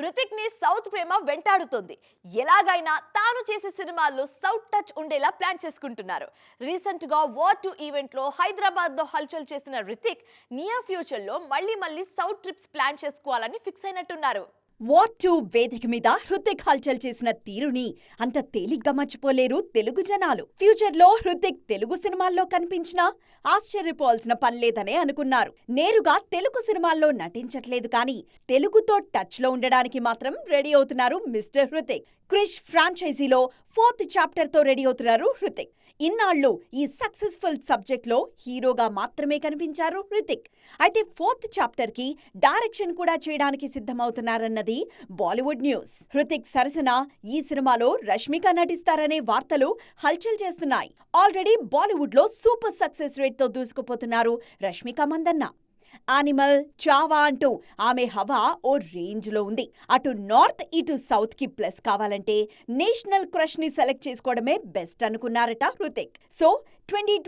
హృతిక్ ని సౌత్ ప్రేమ వెంటాడుతోంది. ఎలాగైనా తాను చేసే సినిమాల్లో సౌత్ టచ్ ఉండేలా ప్లాన్ చేసుకుంటున్నారు. రీసెంట్ గా వార్ 2 ఈవెంట్ లో హైదరాబాద్ లో హల్చల్ చేసిన హృతిక్ నియర్ ఫ్యూచర్ లో మళ్ళీ సౌత్ ట్రిప్స్ ప్లాన్ చేసుకోవాలని ఫిక్స్ అయినట్టున్నారు. వార్ 2 వేదిక మీద హృతిక్ హల్చల్ చేసిన తీరుని అంత తేలిగ్గా మర్చిపోలేరు తెలుగు జనాలు. ఫ్యూచర్ లో హృతిక్ తెలుగు సినిమాల్లో కనిపించినా ఆశ్చర్యపోవాల్సిన పనిలేదనే అనుకున్నారు. నేరుగా తెలుగు సినిమాల్లో నటించట్లేదు కానీ తెలుగుతో టచ్ లో ఉండడానికి మాత్రం రెడీ అవుతున్నారు మిస్టర్ హృతిక్. క్రిష్ ఫ్రాంచైజీలో 4th చాప్టర్ తో రెడీ అవుతున్నారు హృతిక్. ఇన్నాళ్లు ఈ సక్సెస్ఫుల్ సబ్జెక్ట్ లో హీరోగా మాత్రమే కనిపించారు హృతిక్. అయితే 4th చాప్టర్ కి డైరెక్షన్ కూడా చేయడానికి సిద్ధమవుతున్నారన్నది బాలీవుడ్ న్యూస్. హృతిక్ సరసన ఈ సినిమాలో రష్మిక నటిస్తారనే వార్తలు హల్చల్ చేస్తున్నాయి. ఆల్రెడీ బాలీవుడ్ లో సూపర్ సక్సెస్ రేట్ తో దూసుకుపోతున్నారు రష్మిక మందన్న. యానిమల్, చావా అంటూ ఆమె హవా ఓ రేంజ్ లో ఉంది. అటు నార్త్ ఇటు సౌత్ కి ప్లస్ కావాలంటే నేషనల్ క్రష్ ని సెలెక్ట్ చేసుకోవడమే బెస్ట్ అనుకున్నారట హృతిక్. సో 20